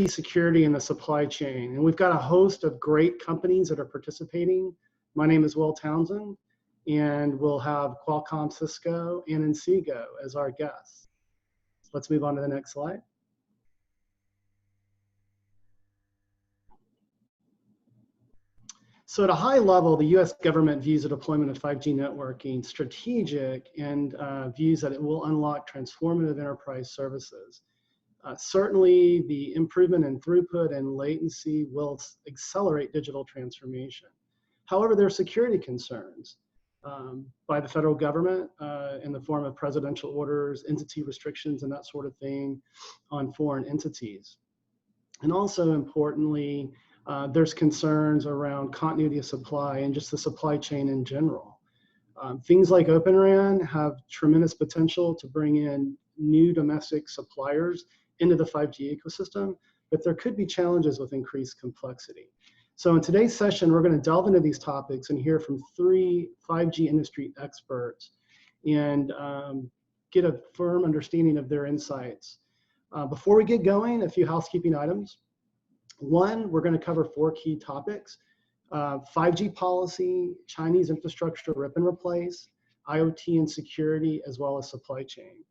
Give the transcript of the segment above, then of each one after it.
security in the supply chain. And we've got a host of great companies that are participating. My name is Will Townsend, and we'll have Qualcomm, Cisco, and Inseego as our guests. Let's move on to the next slide. So at a high level, the US government views the deployment of 5G networking strategic and views that it will unlock transformative enterprise services. Certainly, the improvement in throughput and latency will accelerate digital transformation. However, there are security concerns by the federal government in the form of presidential orders, entity restrictions, and that sort of thing on foreign entities. And also importantly, there's concerns around continuity of supply and just the supply chain in general. Things like Open RAN have tremendous potential to bring in new domestic suppliers into the 5G ecosystem, but there could be challenges with increased complexity. So in today's session, we're going to delve into these topics and hear from 3 5G industry experts and get a firm understanding of their insights. Before we get going, a few housekeeping items. 1, we're going to cover 4 key topics: 5G policy, Chinese infrastructure rip and replace, IoT and security, as well as supply chain.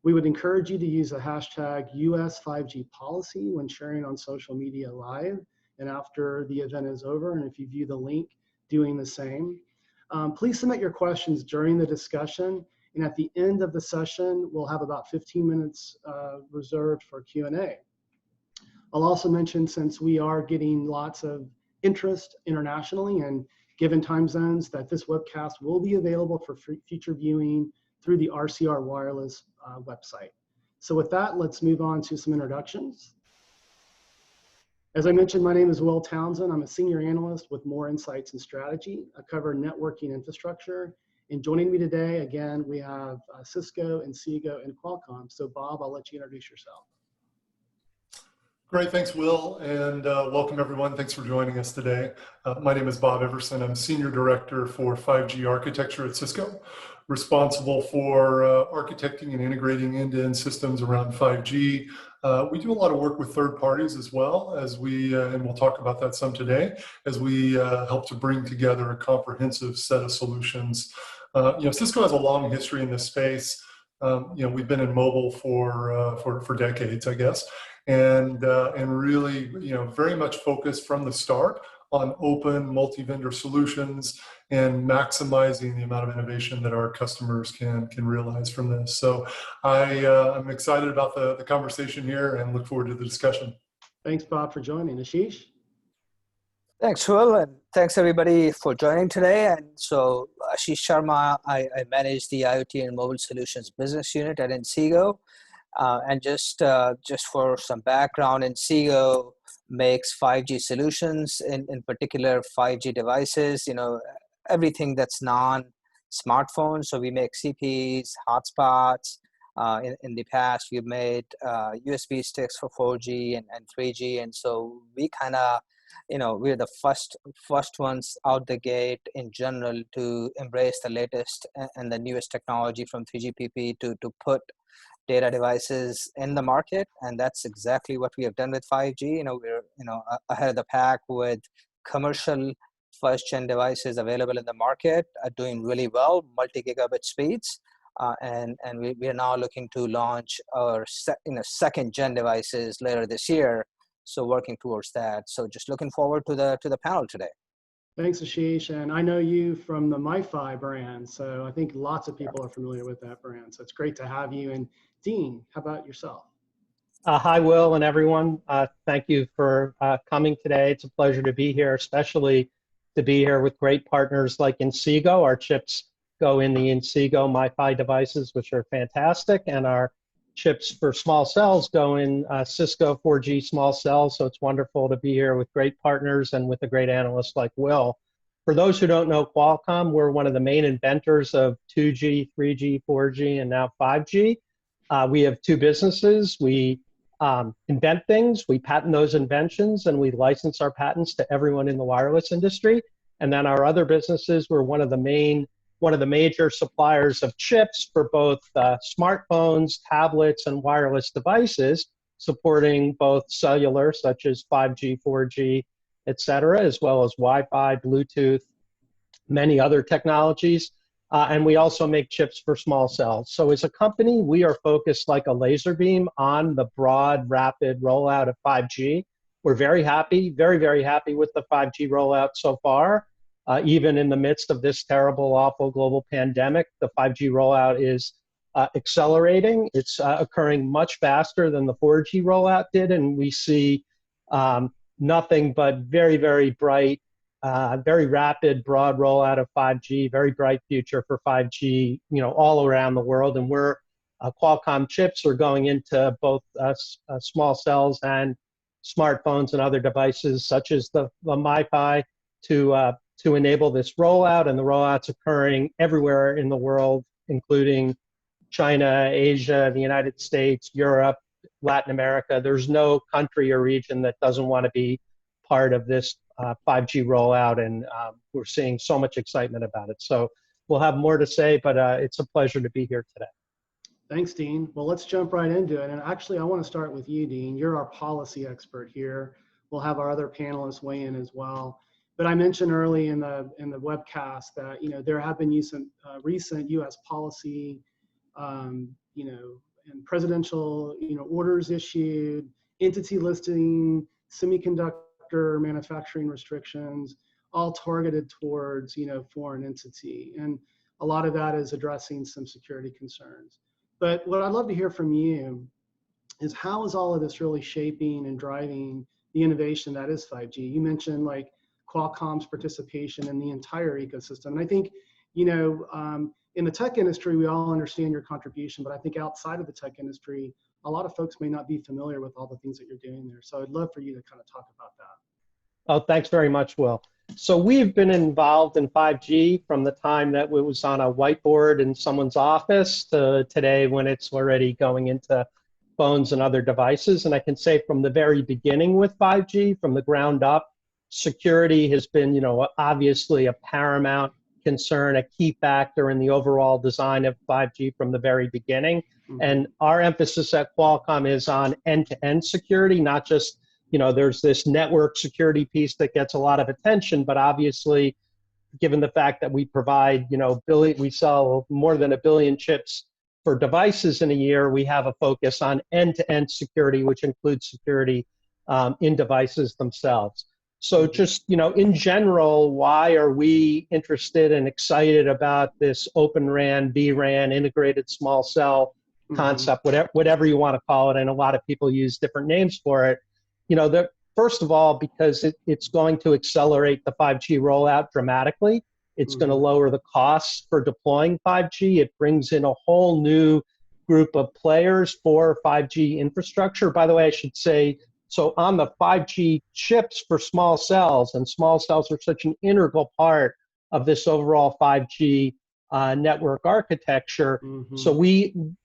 We would encourage you to use the hashtag US 5G policy when sharing on social media live and after the event is over. And if you view the link, doing the same. Please submit your questions during the discussion. And at the end of the session, we'll have about 15 minutes reserved for Q&A. I'll also mention, since we are getting lots of interest internationally and given time zones, that this webcast will be available for future viewing through the RCR Wireless website. So with that, let's move on to some introductions. As I mentioned, my name is Will Townsend. I'm a senior analyst with More Insights and Strategy. I cover networking infrastructure. And joining me today, again, we have Cisco, Inseego, and Qualcomm. So Bob, I'll let you introduce yourself. Great, thanks Will, and welcome everyone. Thanks for joining us today. My name is Bob Everson. I'm Senior Director for 5G Architecture at Cisco, responsible for architecting and integrating end-to-end systems around 5G. We do a lot of work with third parties as well, as and we'll talk about that some today, as we help to bring together a comprehensive set of solutions. Cisco has a long history in this space. We've been in mobile for decades, I guess. And really, very much focused from the start on open multi-vendor solutions and maximizing the amount of innovation that our customers can realize from this. So I'm excited about the conversation here and look forward to the discussion. Thanks, Bob, for joining. Ashish? Thanks, Will, and thanks everybody for joining today. And so Ashish Sharma, I manage the IoT and Mobile Solutions Business Unit at Inseego. And just for some background, Inseego makes 5G solutions, in particular 5G devices, everything that's non-smartphone. So we make CPs, hotspots. In the past, we've made USB sticks for 4G and 3G. And so we kind of, we're the first ones out the gate in general to embrace the latest and the newest technology from 3GPP to put data devices in the market, and that's exactly what we have done with 5G. We're ahead of the pack with commercial first-gen devices available in the market, doing really well, multi-gigabit speeds, and we are now looking to launch our second-gen devices later this year. So working towards that. So just looking forward to the panel today. Thanks, Ashish. And I know you from the MiFi brand, so I think lots of people are familiar with that brand. So it's great to have you. And Dean, how about yourself? Hi, Will and everyone. Thank you for coming today. It's a pleasure to be here, especially to be here with great partners like Inseego. Our chips go in the Inseego MiFi devices, which are fantastic, and our chips for small cells go in Cisco 4G small cells. So it's wonderful to be here with great partners and with a great analyst like Will. For those who don't know Qualcomm, we're one of the main inventors of 2G, 3G, 4G, and now 5G. We have 2 businesses. We invent things, we patent those inventions, and we license our patents to everyone in the wireless industry. And then our other businesses, we're one of the major suppliers of chips for both smartphones, tablets, and wireless devices. supporting both cellular, such as 5G, 4G, et cetera, as well as Wi-Fi, Bluetooth, many other technologies. And we also make chips for small cells. So as a company, we are focused like a laser beam on the broad, rapid rollout of 5G. We're very happy, very, very happy with the 5G rollout so far. Even in the midst of this terrible, awful global pandemic, the 5G rollout is accelerating. It's occurring much faster than the 4G rollout did, and we see nothing but very, very bright, very rapid, broad rollout of 5G, very bright future for 5G, all around the world. And we're Qualcomm chips are going into both small cells and smartphones and other devices, such as the MiFi, to enable this rollout. And the rollout's occurring everywhere in the world, including China, Asia, the United States, Europe, Latin America. There's no country or region that doesn't want to be part of this 5G rollout, and we're seeing so much excitement about it. So we'll have more to say, but it's a pleasure to be here today. Thanks, Dean. Well, let's jump right into it. And actually, I want to start with you, Dean. You're our policy expert here. We'll have our other panelists weigh in as well. But I mentioned early in the webcast that there have been recent U.S. policy, and presidential orders issued, entity listing, semiconductor manufacturing restrictions, all targeted towards foreign entity, and a lot of that is addressing some security concerns. But what I'd love to hear from you is, how is all of this really shaping and driving the innovation that is 5G? You mentioned like Qualcomm's participation in the entire ecosystem. And I think, in the tech industry, we all understand your contribution, but I think outside of the tech industry, a lot of folks may not be familiar with all the things that you're doing there. So I'd love for you to kind of talk about that. Oh, thanks very much, Will. So we've been involved in 5G from the time that it was on a whiteboard in someone's office to today when it's already going into phones and other devices. And I can say from the very beginning with 5G, from the ground up, security has been, obviously a paramount concern, a key factor in the overall design of 5G from the very beginning. Mm-hmm. And our emphasis at Qualcomm is on end-to-end security, not just, there's this network security piece that gets a lot of attention, but obviously, given the fact that we provide, we sell more than 1 billion chips for devices in a year, we have a focus on end-to-end security, which includes security in devices themselves. So just, in general, why are we interested and excited about this Open RAN, vRAN, integrated small cell concept, whatever you want to call it, and a lot of people use different names for it. First of all, because it's going to accelerate the 5G rollout dramatically. It's going to lower the costs for deploying 5G. It brings in a whole new group of players for 5G infrastructure. By the way, I should say, so on the 5G chips for small cells, and small cells are such an integral part of this overall 5G network architecture. So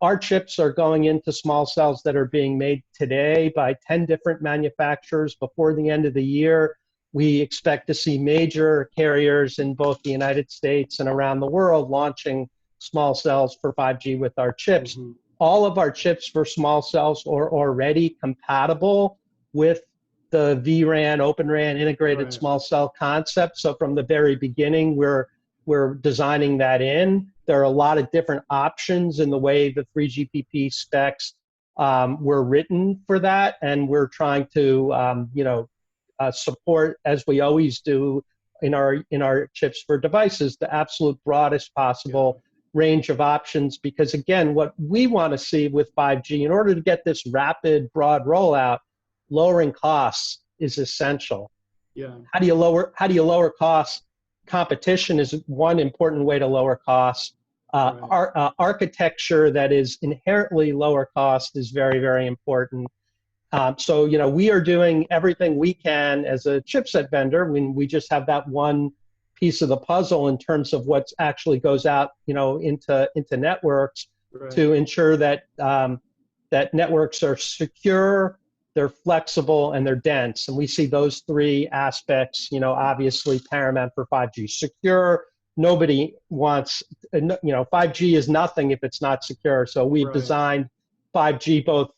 our chips are going into small cells that are being made today by 10 different manufacturers. Before the end of the year, we expect to see major carriers in both the United States and around the world launching small cells for 5G with our chips. All of our chips for small cells are already compatible with the vRAN, Open RAN, integrated small cell concept. So from the very beginning, we're designing that in. There are a lot of different options in the way the 3GPP specs were written for that, and we're trying to support, as we always do in our chips for devices, the absolute broadest possible range of options. Because again, what we want to see with 5G, in order to get this rapid, broad rollout, lowering costs is essential. How do you lower costs? Competition is one important way to lower costs. Architecture that is inherently lower cost is very, very important. So, we are doing everything we can as a chipset vendor when we just have that one piece of the puzzle in terms of what actually goes out, into networks to ensure that that networks are secure, they're flexible, and they're dense. And we see those three aspects, obviously paramount for 5G. Secure, nobody wants, 5G is nothing if it's not secure. So we've designed 5G both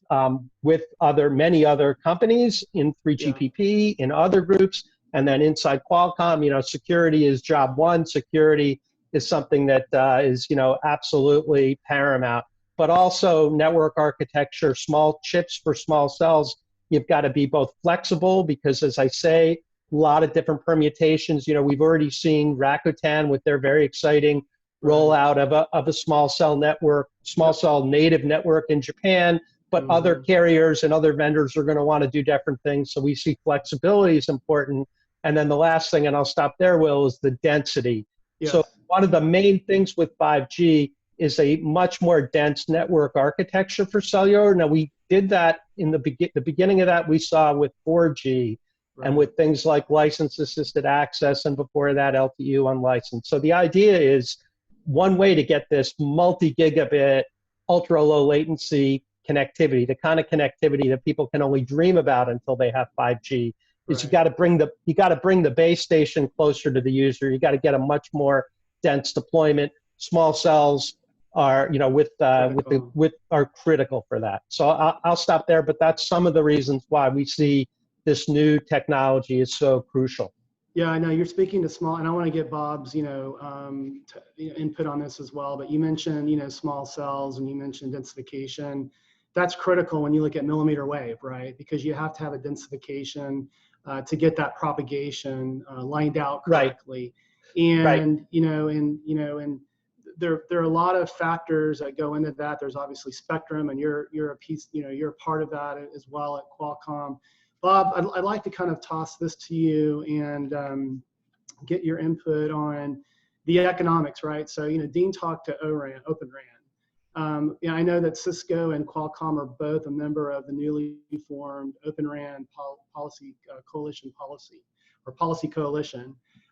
with many other companies in 3GPP, in other groups, and then inside Qualcomm. Security is job one. Security is something that is absolutely paramount. But also network architecture, small chips for small cells. You've got to be both flexible because, as I say, a lot of different permutations. We've already seen Rakuten with their very exciting rollout of a small cell network, small cell native network in Japan, but other carriers and other vendors are going to want to do different things. So we see flexibility is important. And then the last thing, and I'll stop there, Will, is the density. Yes. So one of the main things with 5G is a much more dense network architecture for cellular. Now, we did that in the beginning of that we saw with 4G and with things like license-assisted access, and before that, LTU unlicensed. So the idea is one way to get this multi-gigabit, ultra-low latency connectivity, the kind of connectivity that people can only dream about until they have 5G, is you got to bring the base station closer to the user. You got to get a much more dense deployment. Small cells are, are critical for that. So I'll stop there, but that's some of the reasons why we see this new technology is so crucial. Yeah, I know you're speaking to small, and I want to get Bob's, input on this as well. But you mentioned, small cells, and you mentioned densification. That's critical when you look at millimeter wave, right? Because you have to have a densification to get that propagation lined out correctly. And and there are a lot of factors that go into that. There's obviously spectrum, and you're a piece, you're a part of that as well at Qualcomm. Bob, I'd like to kind of toss this to you and get your input on the economics, right? So, Dean talked to Open RAN. I know that Cisco and Qualcomm are both a member of the newly formed Open RAN policy coalition.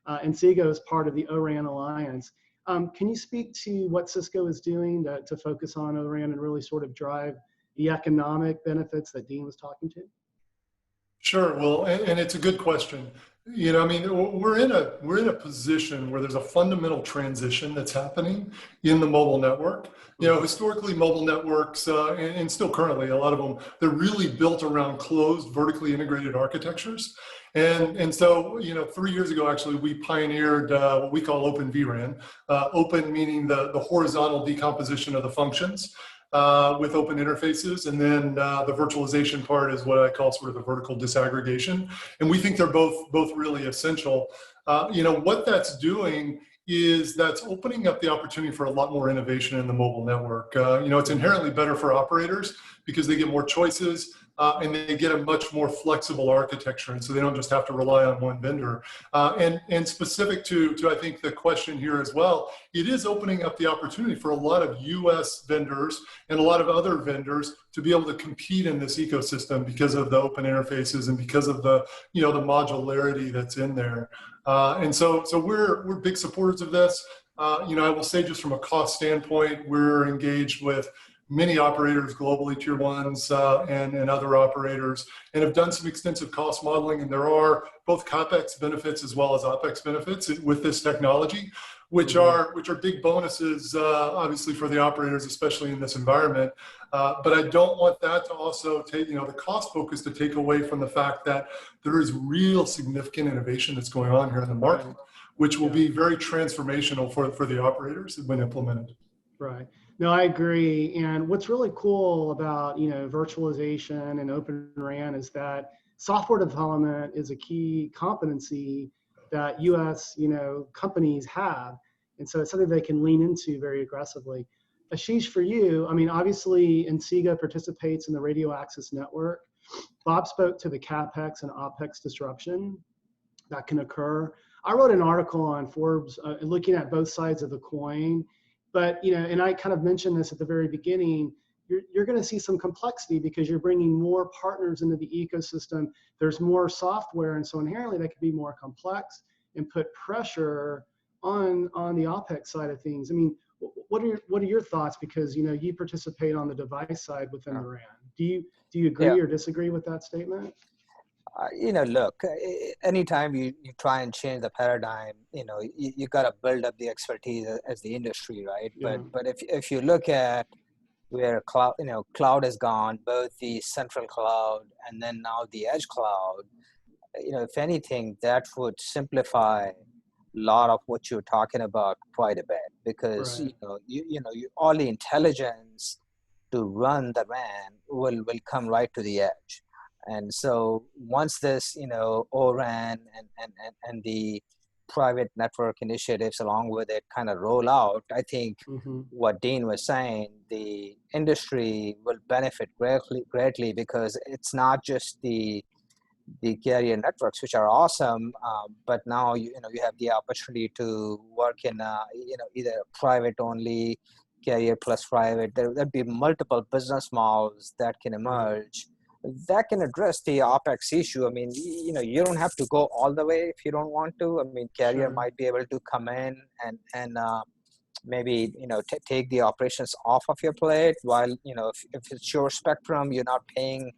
Inseego is part of the O-RAN Alliance. Can you speak to what Cisco is doing to focus on O-RAN and really sort of drive the economic benefits that Dean was talking to? Sure. Well, and it's a good question. We're in a position where there's a fundamental transition that's happening in the mobile network. Historically, mobile networks, and still currently, a lot of them, they're really built around closed, vertically integrated architectures. And so, 3 years ago, actually, we pioneered what we call Open vRAN. Open meaning the horizontal decomposition of the functions. With open interfaces, and then the virtualization part is what I call sort of the vertical disaggregation, and we think they're both really essential. What that's doing is that's opening up the opportunity for a lot more innovation in the mobile network. It's inherently better for operators because they get more choices and they get a much more flexible architecture, and so they don't just have to rely on one vendor. And specific to I think the question here as well, it is opening up the opportunity for a lot of U.S. vendors and a lot of other vendors to be able to compete in this ecosystem because of the open interfaces and because of the the modularity that's in there. And so we're big supporters of this. I will say just from a cost standpoint, we're engaged with many operators globally, tier ones and other operators, and have done some extensive cost modeling. And there are both CapEx benefits as well as OpEx benefits with this technology, which are big bonuses, obviously for the operators, especially in this environment. But I don't want that to also take, the cost focus to take away from the fact that there is real significant innovation that's going on here in the market, which will be very transformational for the operators when implemented. Right. No, I agree. And what's really cool about, virtualization and Open RAN is that software development is a key competency that U.S., companies have. And so it's something they can lean into very aggressively. Ashish, for you, obviously Inseego participates in the radio access network. Bob spoke to the CapEx and OpEx disruption that can occur. I wrote an article on Forbes looking at both sides of the coin. But, and I kind of mentioned this at the very beginning, you're going to see some complexity because you're bringing more partners into the ecosystem. There's more software, and so inherently that could be more complex and put pressure on the OpEx side of things. What are your thoughts? Because, you participate on the device side within the RAN. Do you agree or disagree with that statement? Look, anytime you try and change the paradigm, you got to build up the expertise as the industry, right? Yeah. But if you look at where cloud, cloud is gone, both the central cloud and then now the edge cloud. If anything, that would simplify a lot of what you're talking about quite a bit, because Right. all the intelligence to run the RAN will come right to the edge. And so once this, ORAN and the private network initiatives along with it kind of roll out, I think Mm-hmm. what Dean was saying, the industry will benefit greatly, because it's not just the carrier networks, which are awesome, but now you have the opportunity to work in either private only, carrier plus private. There'd be multiple business models that can Right. emerge that can address the OpEx issue. I mean, you don't have to go all the way if you don't want to. I mean, carrier Sure. might be able to come in and maybe take the operations off of your plate, while if it's your spectrum, you're not paying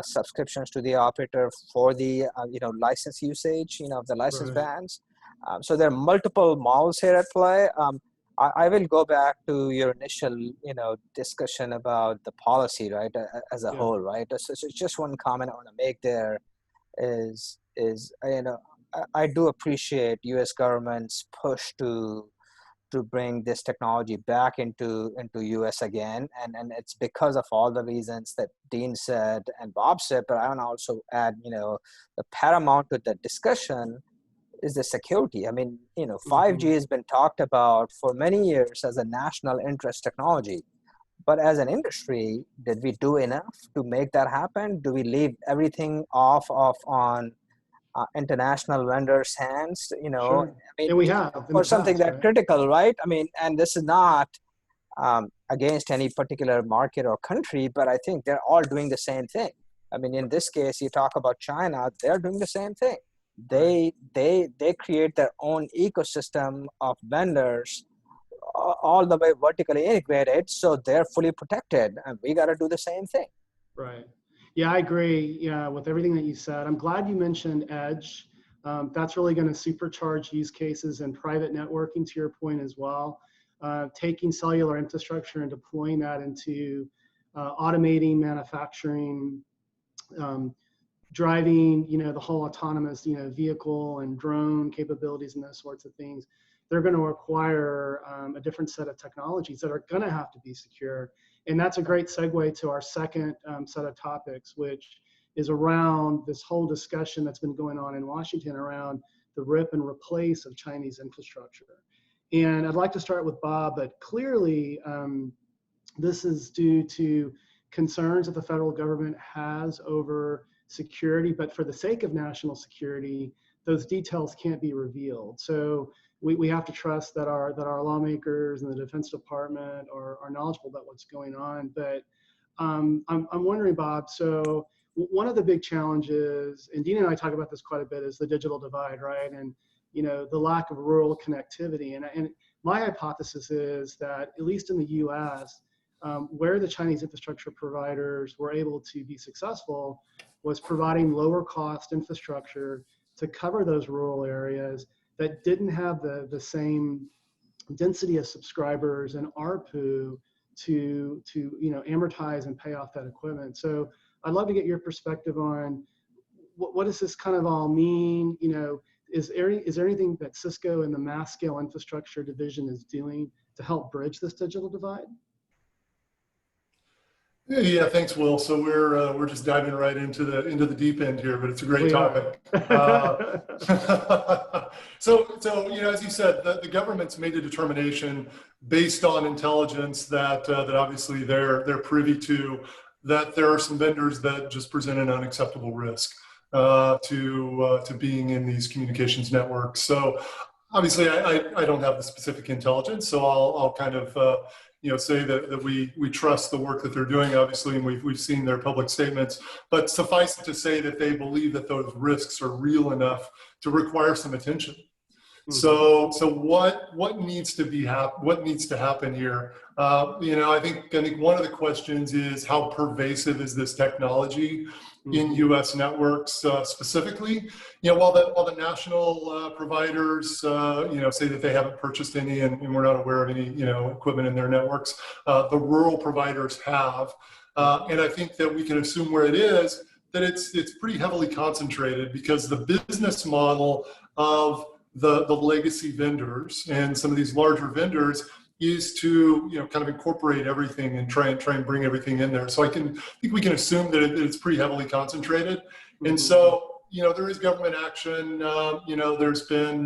subscriptions to the operator for the license usage of the license Right. bands. So there are multiple models here at play. I will go back to your initial discussion about the policy, right, as a Yeah. whole, right. So just one comment I want to make there is I do appreciate U.S. government's push to bring this technology back into US again, and it's because of all the reasons that Dean said and Bob said. But I want to also add, the paramount to the discussion is the security. I mean, 5G Mm-hmm. has been talked about for many years as a national interest technology, but as an industry, did we do enough to make that happen? Do we leave everything off on international vendors' hands? Sure. I mean, And we have in for the something past, that right? critical, right? I mean, and this is not against any particular market or country, but I think they're all doing the same thing. I mean, in this case, you talk about China, they're doing the same thing. Right. They create their own ecosystem of vendors, all the way vertically integrated, so they're fully protected, and we got to do the same thing. Right. Yeah, I agree. Yeah, with everything that you said. I'm glad you mentioned edge. That's really going to supercharge use cases and private networking, to your point as well. Taking cellular infrastructure and deploying that into automating manufacturing, um, driving, the whole autonomous, vehicle and drone capabilities and those sorts of things. They're going to require a different set of technologies that are going to have to be secure. And that's a great segue to our second set of topics, which is around this whole discussion that's been going on in Washington around the rip and replace of Chinese infrastructure. And I'd like to start with Bob, but clearly this is due to concerns that the federal government has over security, but for the sake of national security, those details can't be revealed. So we have to trust that our lawmakers and the Defense Department are knowledgeable about what's going on. But I'm wondering, Bob, so one of the big challenges, and Dean and I talk about this quite a bit, is the digital divide, right? And the lack of rural connectivity. And my hypothesis is that, at least in the US, where the Chinese infrastructure providers were able to be successful was providing lower cost infrastructure to cover those rural areas that didn't have the same density of subscribers and ARPU to amortize and pay off that equipment. So I'd love to get your perspective on what does this kind of all mean? Is there anything that Cisco and the mass scale infrastructure division is doing to help bridge this digital divide? Yeah, thanks, Will. So we're just diving right into the deep end here, but it's a great We are. topic. So as you said, the government's made a determination based on intelligence that obviously they're privy to, that there are some vendors that just present an unacceptable risk to being in these communications networks. So obviously, I don't have the specific intelligence, so I'll kind of say that we trust the work that they're doing, obviously, and we've seen their public statements. But suffice it to say that they believe that those risks are real enough to require some attention. So what needs to happen here? I think one of the questions is, how pervasive is this technology? in U.S. networks specifically. While the national providers, say that they haven't purchased any and we're not aware of any, equipment in their networks, the rural providers have. And I think that we can assume where it is, that it's pretty heavily concentrated because the business model of the legacy vendors and some of these larger vendors is to kind of incorporate everything and try and bring everything in there. So I think we can assume that it's pretty heavily concentrated. And so there is government action. There's been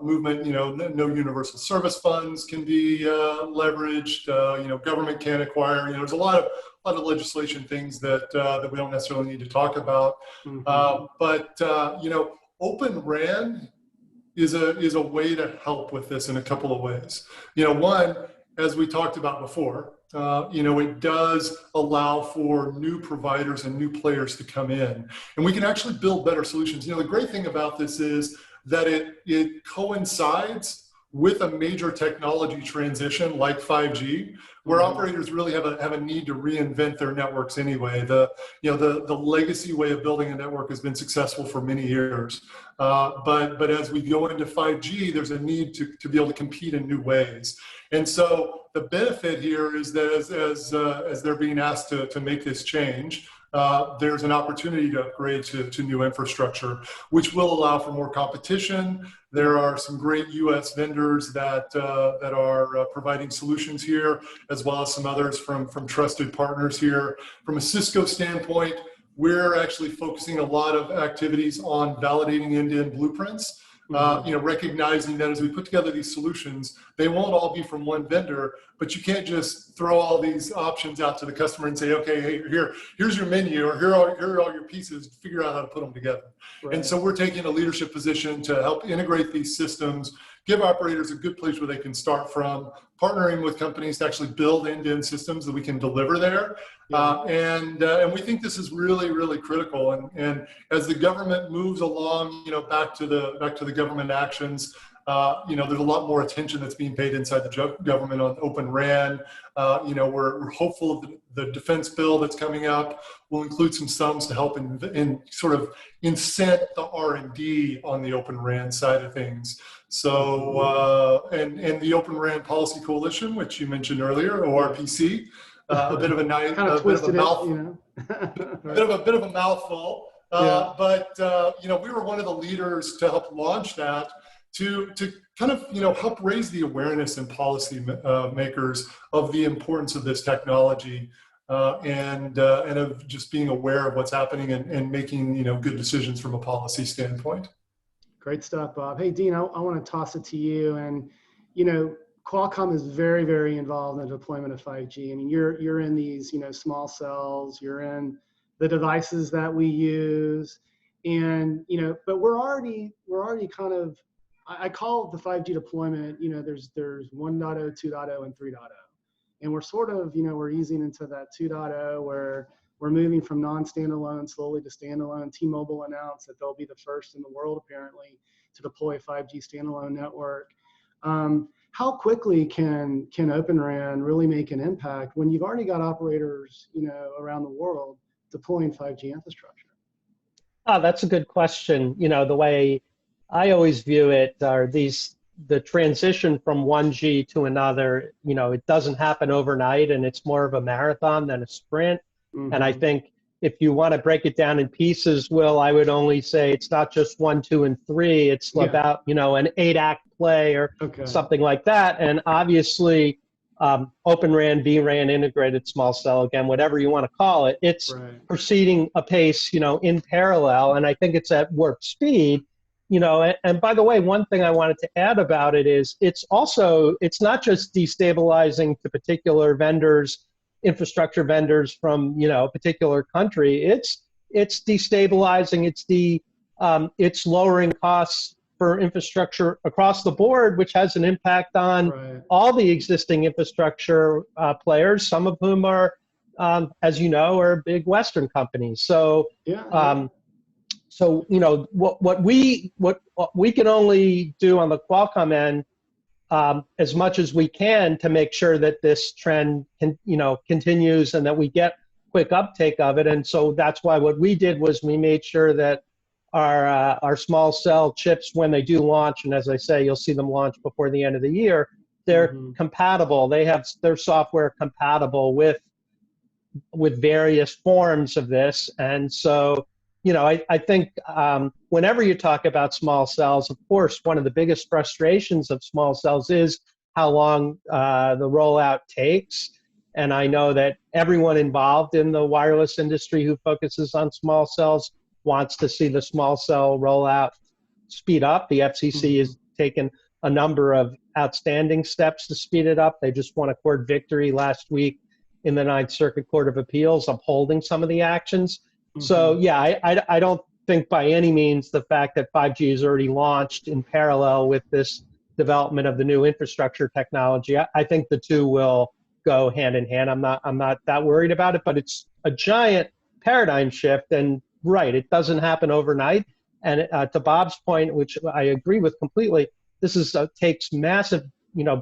movement. No universal service funds can be leveraged. Government can acquire. There's a lot of legislation things that we don't necessarily need to talk about. But Open RAN is a way to help with this in a couple of ways. One, as we talked about before, it does allow for new providers and new players to come in, and we can actually build better solutions. The great thing about this is that it coincides with a major technology transition like 5G, where operators really have a need to reinvent their networks anyway. The legacy way of building a network has been successful for many years, but as we go into 5G, there's a need to be able to compete in new ways. And so the benefit here is that as they're being asked to make this change, there's an opportunity to upgrade to new infrastructure, which will allow for more competition. There are some great U.S. vendors that are providing solutions here, as well as some others from trusted partners here. From a Cisco standpoint, we're actually focusing a lot of activities on validating end-to-end blueprints. Recognizing that as we put together these solutions, they won't all be from one vendor, but you can't just throw all these options out to the customer and say, okay, hey, here's your menu, or here are all your pieces, figure out how to put them together. Right. And so we're taking a leadership position to help integrate these systems, give operators a good place where they can start from, partnering with companies to actually build end-to-end systems that we can deliver there. And we think this is really, really critical. And as the government moves along, back to the government actions, there's a lot more attention that's being paid inside the government on Open RAN. We're hopeful of the defense bill that's coming up will include some sums to help in sort of incent the R&D on the Open RAN side of things. So, and the Open RAN Policy Coalition, which you mentioned earlier, ORPC, a bit of a nice, kind of twisted bit of a mouthful. But we were one of the leaders to help launch that, to kind of help raise the awareness in policy makers of the importance of this technology, and of just being aware of what's happening and making good decisions from a policy standpoint. Great stuff, Bob. Hey, Dean, I want to toss it to you. And Qualcomm is very, very involved in the deployment of 5G. I mean, you're in these small cells, you're in the devices that we use, and but we're already kind of, I call the 5G deployment, there's 1.0, 2.0, and 3.0. And we're sort of, we're easing into that 2.0 where we're moving from non-standalone slowly to standalone. T-Mobile announced that they'll be the first in the world, apparently, to deploy a 5G standalone network. How quickly can Open RAN really make an impact when you've already got operators, around the world deploying 5G infrastructure? Oh, that's a good question. The way I always view it are the transition from 1G to another, it doesn't happen overnight, and it's more of a marathon than a sprint. And I think if you want to break it down in pieces, Will, I would only say it's not just 1, 2, and 3. It's about, an 8-act play or something like that. And obviously, Open RAN, vRAN, integrated small cell, again, whatever you want to call it, it's proceeding apace, in parallel. And I think it's at warp speed. And by the way, one thing I wanted to add about it is it's not just destabilizing to particular vendors, infrastructure vendors from a particular country. It's destabilizing. It's lowering costs for infrastructure across the board, which has an impact on all the existing infrastructure players, some of whom are, as are big Western companies. So what we can only do on the Qualcomm end, as much as we can to make sure that this trend continues and that we get quick uptake of it. And so that's why what we did was we made sure that our small cell chips, when they do launch, and as I say, you'll see them launch before the end of the year, they're compatible. They have their software compatible with various forms of this. And so, I think whenever you talk about small cells, of course, one of the biggest frustrations of small cells is how long the rollout takes. And I know that everyone involved in the wireless industry who focuses on small cells wants to see the small cell rollout speed up. The FCC has taken a number of outstanding steps to speed it up. They just won a court victory last week in the Ninth Circuit Court of Appeals upholding some of the actions. So yeah, I don't think by any means the fact that 5G is already launched in parallel with this development of the new infrastructure technology, I think the two will go hand in hand. I'm not that worried about it, but it's a giant paradigm shift, and right, it doesn't happen overnight. And to Bob's point, which I agree with completely, this is takes massive,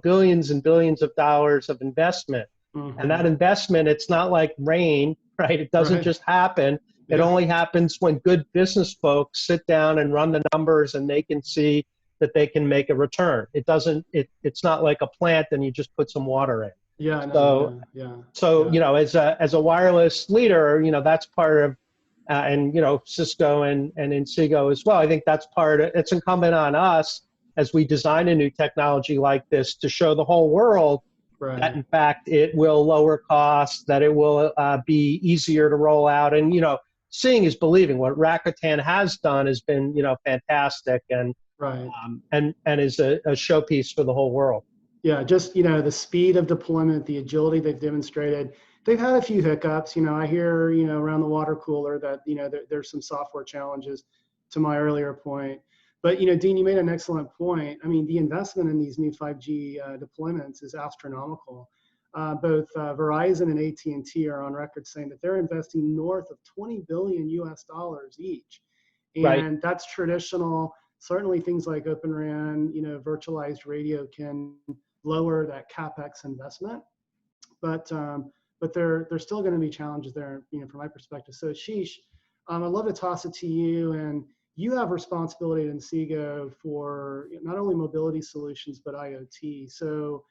billions and billions of dollars of investment. And that investment, it's not like rain, right? It doesn't just happen. It only happens when good business folks sit down and run the numbers and they can see that they can make a return. It doesn't, it's not like a plant and you just put some water in. As a wireless leader, that's part of, and Cisco and Inseego as well. I think that's it's incumbent on us as we design a new technology like this to show the whole world that in fact it will lower costs, that it will be easier to roll out, and seeing is believing. What Rakuten has done has been fantastic, and is a showpiece for the whole world. Yeah, just the speed of deployment, the agility they've demonstrated. They've had a few hiccups. I hear around the water cooler that there's some software challenges, to my earlier point. But Dean, you made an excellent point. I mean, the investment in these new 5G deployments is astronomical. Both Verizon and AT&T are on record saying that they're investing north of $20 billion each, and that's traditional. Certainly, things like Open RAN, virtualized radio can lower that capex investment, but there still going to be challenges there, from my perspective. So, Ashish, I'd love to toss it to you, and you have responsibility at Inseego for not only mobility solutions but IoT. So,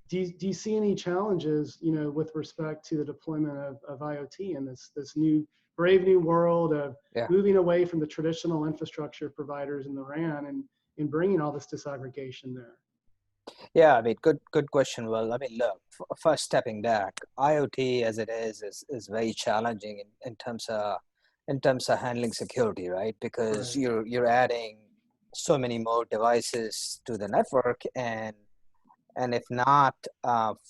do you see any challenges, with respect to the deployment of IoT in this new brave new world of moving away from the traditional infrastructure providers in the RAN and bringing all this disaggregation there? Yeah, I mean, good question. Well, I mean, look, first stepping back, IoT as it is very challenging in terms of handling security, right? Because you're adding so many more devices to the network, and if not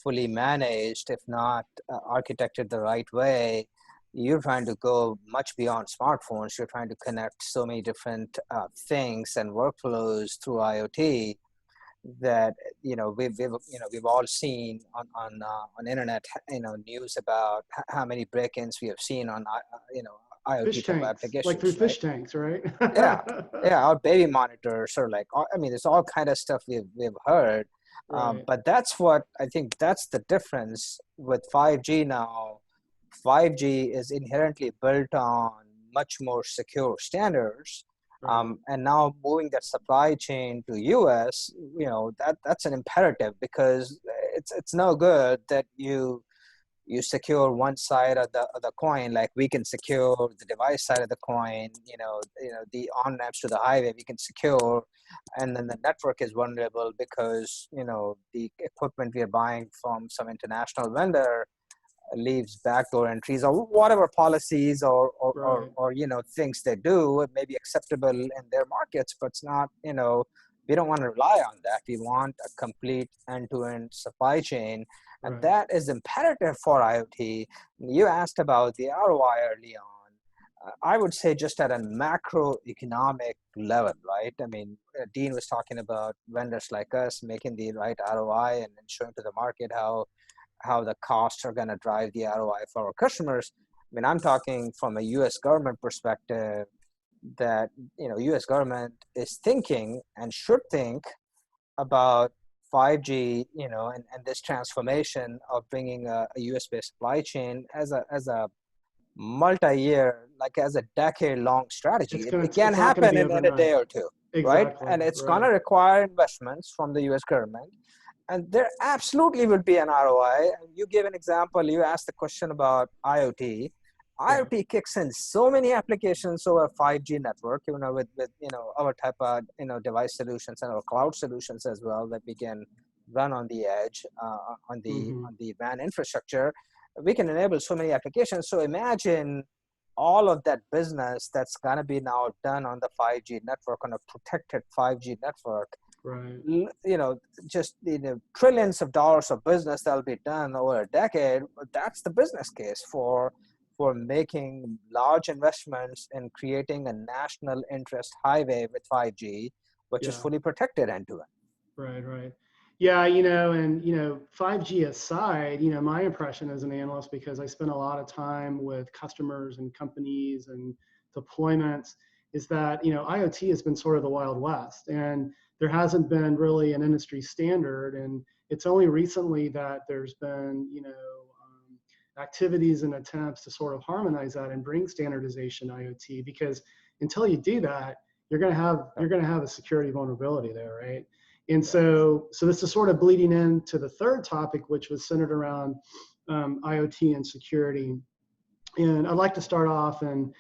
fully managed, if not architected the right way, you're trying to go much beyond smartphones. You're trying to connect so many different things and workflows through IoT that we've all seen on internet news about how many break-ins we have seen on IoT type applications, like through fish tanks, right? Our baby monitors, or there's all kind of stuff we've heard. But that's what I think, that's the difference with 5G now. 5G is inherently built on much more secure standards. And now moving that supply chain to US, that's an imperative, because it's no good that you secure one side of the coin. Like, we can secure the device side of the coin, the on-ramps to the highway we can secure, and then the network is vulnerable because the equipment we are buying from some international vendor leaves backdoor entries or whatever policies or things they do. It may be acceptable in their markets, but it's not, we don't want to rely on that. We want a complete end-to-end supply chain, and that is imperative for IoT. You asked about the ROI early on. I would say just at a macroeconomic level, right? I mean, Dean was talking about vendors like us making the right ROI and showing to the market how the costs are going to drive the ROI for our customers. I mean, I'm talking from a U.S. government perspective, that U.S. government is thinking and should think about 5G, and this transformation of bringing a US-based supply chain as a multi-year, like as a decade-long strategy. It can it's not gonna happen be in a day overnight. or two, right? Exactly. And it's Right. going to require investments from the US government. And there absolutely will be an ROI. You gave an example, you asked the question about IoT. IoT kicks in so many applications over 5G network, with our type of device solutions and our cloud solutions as well that we can run on the edge on the WAN infrastructure. We can enable so many applications. So imagine all of that business that's going to be now done on the 5G network, on a protected 5G network. Right. Just trillions of dollars of business that'll be done over a decade. That's the business case for making large investments in creating a national interest highway with 5G, which is fully protected end to end. Right, right. Yeah, and 5G aside, my impression as an analyst, because I spend a lot of time with customers and companies and deployments, is that IoT has been sort of the Wild West, and there hasn't been really an industry standard, and it's only recently that there's been activities and attempts to sort of harmonize that and bring standardization IoT, because until you do that, you're going to have a security vulnerability there, right? And so this is sort of bleeding into the third topic, which was centered around IoT and security. And I'd like to start off, and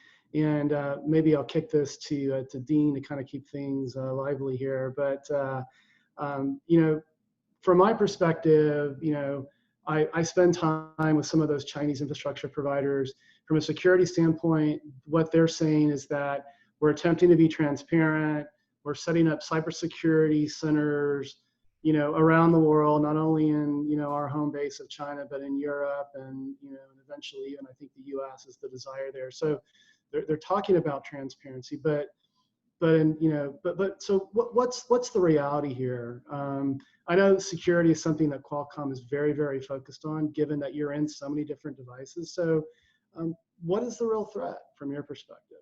maybe I'll kick this to Dean to kind of keep things lively here. But from my perspective, I spend time with some of those Chinese infrastructure providers. From a security standpoint, what they're saying is that we're attempting to be transparent. We're setting up cybersecurity centers, around the world, not only in, our home base of China, but in Europe and, and eventually even I think the US is the desire there. So they're talking about transparency, but so what's the reality here? I know security is something that Qualcomm is very, very focused on, given that you're in so many different devices. So what is the real threat from your perspective?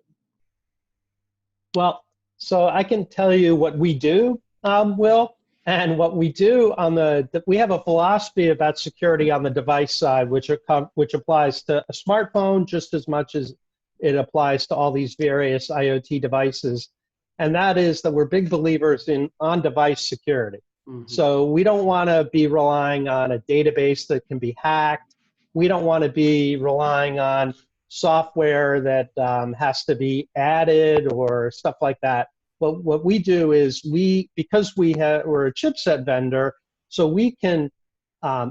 Well, so I can tell you what we do, Will, and what we do we have a philosophy about security on the device side, which applies to a smartphone just as much as it applies to all these various IoT devices. And that is that we're big believers in on-device security. Mm-hmm. So we don't want to be relying on a database that can be hacked. We don't want to be relying on software that has to be added or stuff like that. But what we do is because we're a chipset vendor, so we can,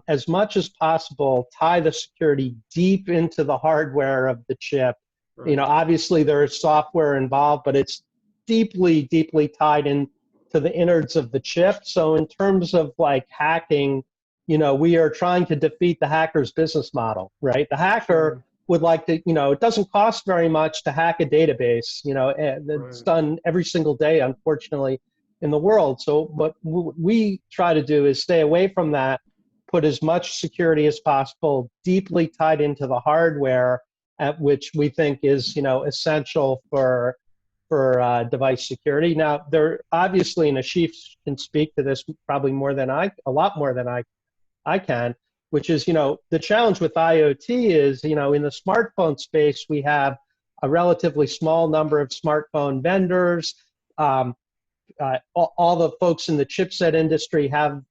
as much as possible, tie the security deep into the hardware of the chip. Right. Obviously there is software involved, but it's deeply, deeply tied in to the innards of the chip. So in terms of like hacking, we are trying to defeat the hacker's business model, right? The hacker would like to, it doesn't cost very much to hack a database, it's done every single day, unfortunately, in the world. So what we try to do is stay away from that, put as much security as possible, deeply tied into the hardware, at which we think is, essential for device security. Now, there obviously, and Ashish can speak to this probably a lot more than I can, which is, the challenge with IoT is, in the smartphone space, we have a relatively small number of smartphone vendors. All the folks in the chipset industry have,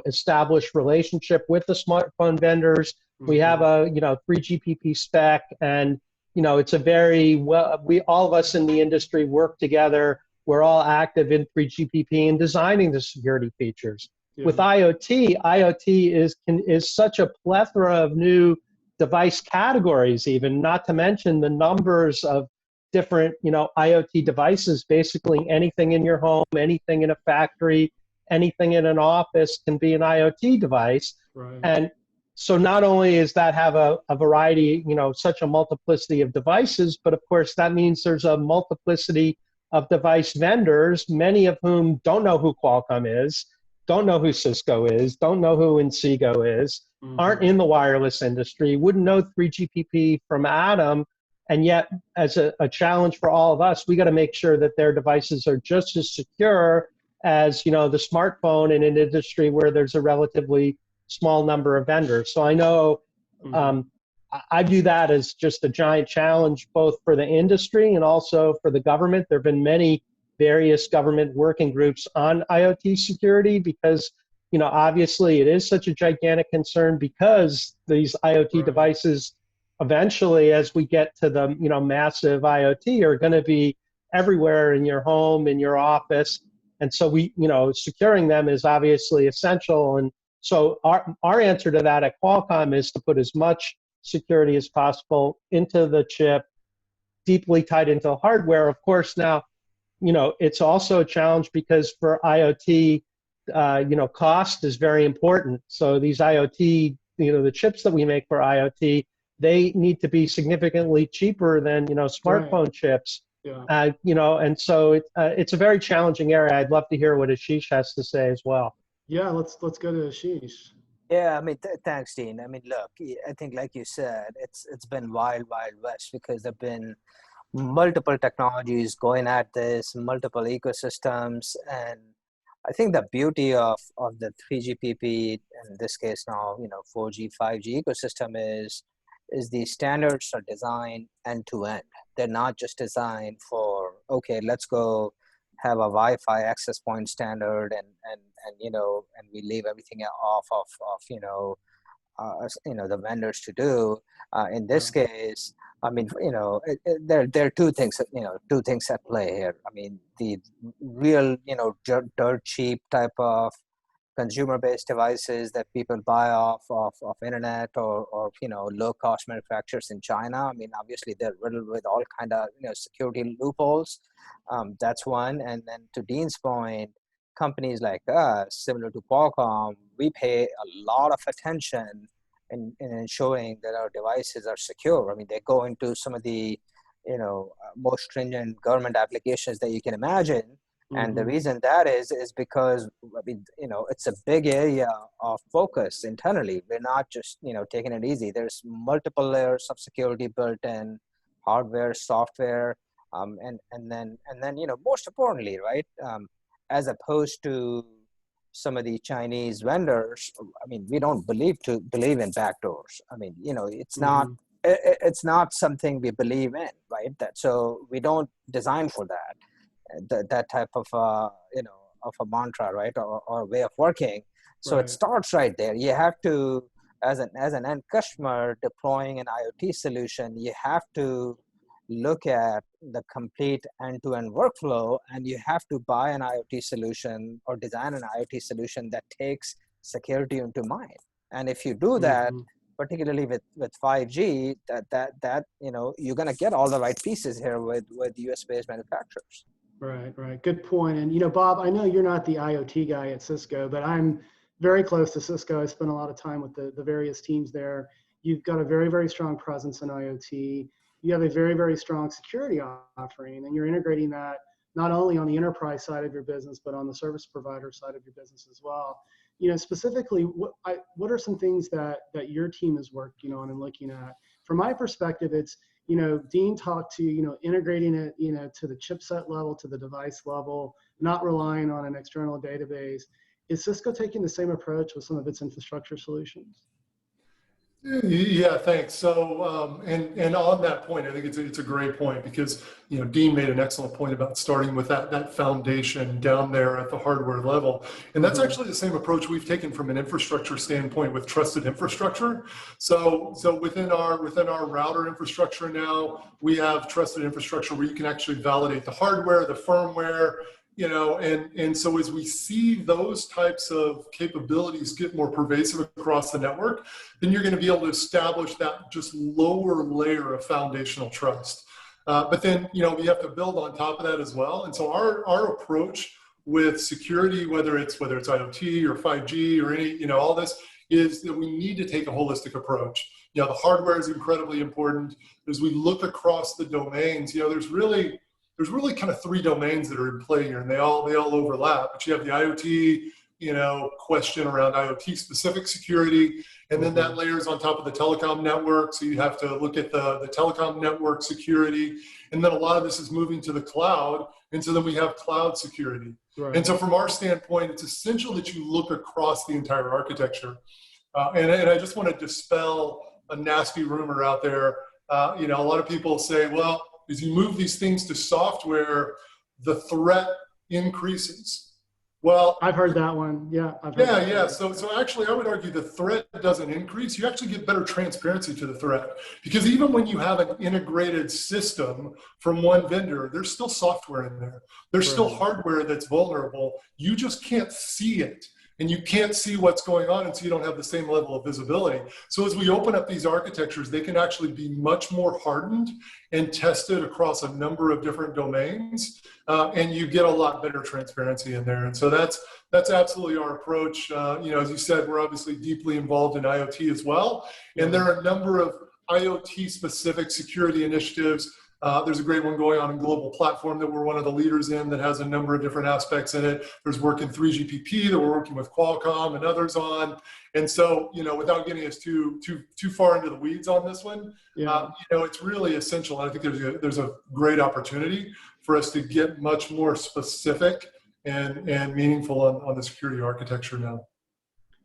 established relationship with the smartphone vendors. Mm-hmm. We have a, 3GPP spec, and it's a all of us in the industry work together. We're all active in 3GPP and designing the security features. Yeah. With IoT is such a plethora of new device categories, even not to mention the numbers of different, IoT devices. Basically anything in your home, anything in a factory, anything in an office can be an IoT device. Right. And so not only is that have a variety, such a multiplicity of devices, but of course that means there's a multiplicity of device vendors, many of whom don't know who Qualcomm is, don't know who Cisco is, don't know who Inseego is, mm-hmm. aren't in the wireless industry, wouldn't know 3GPP from Atom, and yet as a challenge for all of us, we got to make sure that their devices are just as secure as, you know, the smartphone in an industry where there's a relatively small number of vendors. So I know I view that as just a giant challenge, both for the industry and also for the government. There have been many various government working groups on IoT security because, you know, obviously it is such a gigantic concern because these IoT devices eventually, as we get to the, you know, massive IoT, are going to be everywhere in your home, in your office. And so we, you know, securing them is obviously essential. And so our answer to that at Qualcomm is to put as much security as possible into the chip, deeply tied into the hardware. Of course, now, you know, it's also a challenge because for IoT, you know, cost is very important. So these IoT, you know, the chips that we make for IoT, they need to be significantly cheaper than, you know, smartphone chips. Yeah. You know, and so it's a very challenging area. I'd love to hear what Ashish has to say as well. Yeah, let's go to Ashish. Yeah, I mean, thanks, Dean. I mean, look, I think, like you said, it's been wild west because there've been multiple technologies going at this, multiple ecosystems, and I think the beauty of the 3GPP, in this case now, you know, 4G, 5G ecosystem is the standards are designed end to end. They're not just designed for, okay, let's go have a Wi-Fi access point standard and you know, and we leave everything off of you know, the vendors to do. In this case, I mean, you know, there are two things, you know, two things at play here. I mean, the real, you know, dirt cheap type of consumer-based devices that people buy off of internet or you know, low-cost manufacturers in China. I mean, obviously they're riddled with all kind of, you know, security loopholes. That's one. And then to Dean's point, companies like us, similar to Qualcomm, we pay a lot of attention in ensuring that our devices are secure. I mean, they go into some of the, you know, most stringent government applications that you can imagine. And the reason that is because, I mean, you know, it's a big area of focus internally. We're not just, you know, taking it easy. There's multiple layers of security built in, hardware, software, and then, you know, most importantly, right, as opposed to some of the Chinese vendors, I mean, we don't believe in backdoors. I mean, you know, it's not something we believe in, right? So we don't design for that. That type of you know, of a mantra, right, or way of working. So it starts right there. You have to, as an end customer deploying an IoT solution, you have to look at the complete end-to-end workflow, and you have to buy an IoT solution or design an IoT solution that takes security into mind. And if you do that, particularly with 5G, that you know, you're going to get all the right pieces here with US-based manufacturers. Right. Good point. And, you know, Bob, I know you're not the IoT guy at Cisco, but I'm very close to Cisco. I spent a lot of time with the various teams there. You've got a very, very strong presence in IoT. You have a very, very strong security offering, and you're integrating that not only on the enterprise side of your business, but on the service provider side of your business as well. You know, specifically, what are some things that your team is working on and looking at? From my perspective, it's, you know, Dean talked to, you know, integrating it, you know, to the chipset level, to the device level, not relying on an external database. Is Cisco taking the same approach with some of its infrastructure solutions? Yeah, thanks. So, and on that point, I think it's a great point because, you know, Dean made an excellent point about starting with that foundation down there at the hardware level, and that's actually the same approach we've taken from an infrastructure standpoint with trusted infrastructure. So within our router infrastructure now, we have trusted infrastructure where you can actually validate the hardware, the firmware. You know, and so as we see those types of capabilities get more pervasive across the network, then you're going to be able to establish that just lower layer of foundational trust. But then, you know, we have to build on top of that as well. And so our approach with security, whether it's IoT or 5G or any, you know, all this, is that we need to take a holistic approach. You know, the hardware is incredibly important. As we look across the domains, you know, there's really kind of three domains that are in play here, and they all overlap. But you have the IoT, question around IoT specific security. And then that layers on top of the telecom network. So you have to look at the telecom network security. And then a lot of this is moving to the cloud. And so then we have cloud security. Right. And so from our standpoint, it's essential that you look across the entire architecture. And I just want to dispel a nasty rumor out there. A lot of people say, well, as you move these things to software, the threat increases. Well, I've heard that one. Yeah. So actually, I would argue the threat doesn't increase. You actually get better transparency to the threat, because even when you have an integrated system from one vendor, there's still software in there. There's still hardware that's vulnerable. You just can't see it. And you can't see what's going on, and so you don't have the same level of visibility. So as we open up these architectures, they can actually be much more hardened and tested across a number of different domains, and you get a lot better transparency in there. And so that's absolutely our approach. As you said, we're obviously deeply involved in IoT as well, and there are a number of IoT-specific security initiatives. There's a great one going on in Global Platform that we're one of the leaders in that has a number of different aspects in it. There's work in 3GPP that we're working with Qualcomm and others on. And so, without getting us too far into the weeds on this one, it's really essential. And I think there's a great opportunity for us to get much more specific and meaningful on the security architecture now.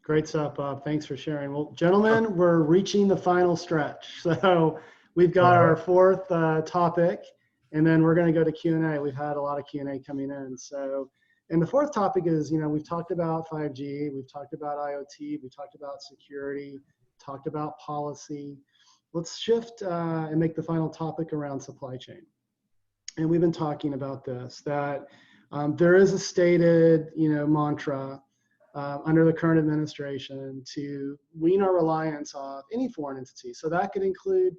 Great stuff, Bob. Thanks for sharing. Well, gentlemen, we're reaching the final stretch. So we've got our fourth topic, and then we're going to go to Q&A. We've had a lot of Q&A coming in. So, and the fourth topic is, we've talked about 5G, we've talked about IoT, we've talked about security, talked about policy. Let's shift and make the final topic around supply chain. And we've been talking about this, that there is a stated, mantra under the current administration to wean our reliance off any foreign entity. So that could include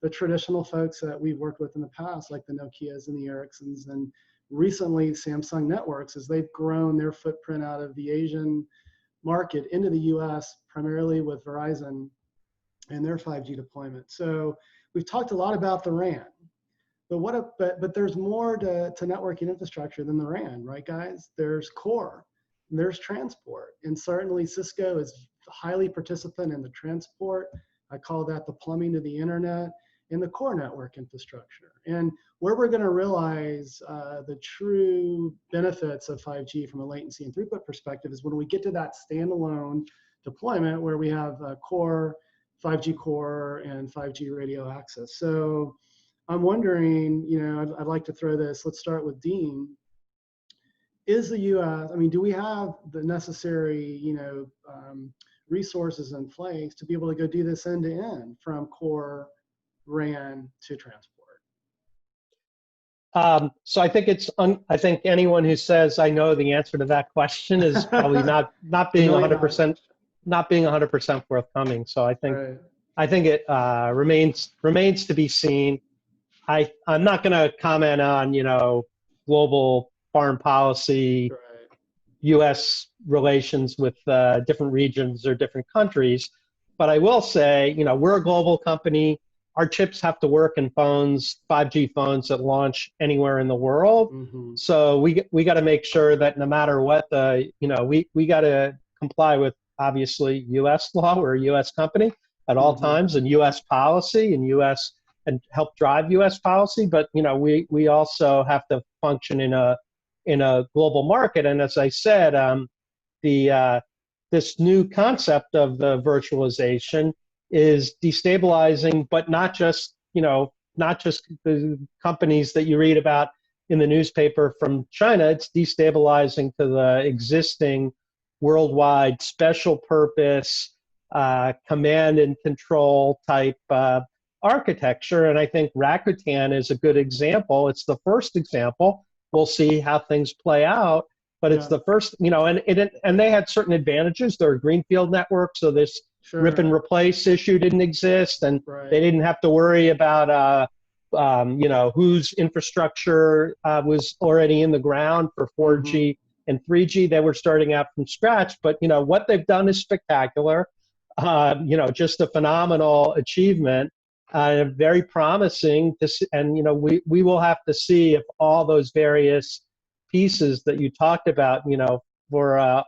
the traditional folks that we've worked with in the past, like the Nokias and the Ericssons, and recently Samsung Networks, as they've grown their footprint out of the Asian market into the US, primarily with Verizon and their 5G deployment. So we've talked a lot about the RAN, but there's more to networking infrastructure than the RAN, right, guys? There's core, there's transport, and certainly Cisco is highly participant in the transport. I call that the plumbing to the internet, in the core network infrastructure. And where we're going to realize the true benefits of 5G from a latency and throughput perspective is when we get to that standalone deployment where we have core, 5G core, and 5G radio access. So I'm wondering, I'd like to throw this, let's start with Dean. Is the US, do we have the necessary, resources in place to be able to go do this end to end from core, RAN to transport? So I think I think anyone who says I know the answer to that question is probably not being 100% forthcoming. So I think it remains to be seen. I'm not going to comment on global foreign policy, U.S. relations with different regions or different countries, but I will say we're a global company. Our chips have to work in phones, 5G phones that launch anywhere in the world. Mm-hmm. So we got to make sure that no matter what we got to comply with, obviously, U.S. law. We're a U.S. company at all times, and U.S. policy and help drive U.S. policy. But we also have to function in a global market. And as I said, this new concept of the virtualization is destabilizing, but not just the companies that you read about in the newspaper from China. It's destabilizing to the existing worldwide special purpose command and control type architecture. And I think Rakuten is a good example. It's the first example. We'll see how things play out, but it's the first, and they had certain advantages. They're a greenfield network, so this rip and replace issue didn't exist, and they didn't have to worry about whose infrastructure was already in the ground for 4G and 3G. They were starting out from scratch, but what they've done is spectacular. Just a phenomenal achievement, very promising. And we will have to see if all those various pieces that you talked about, for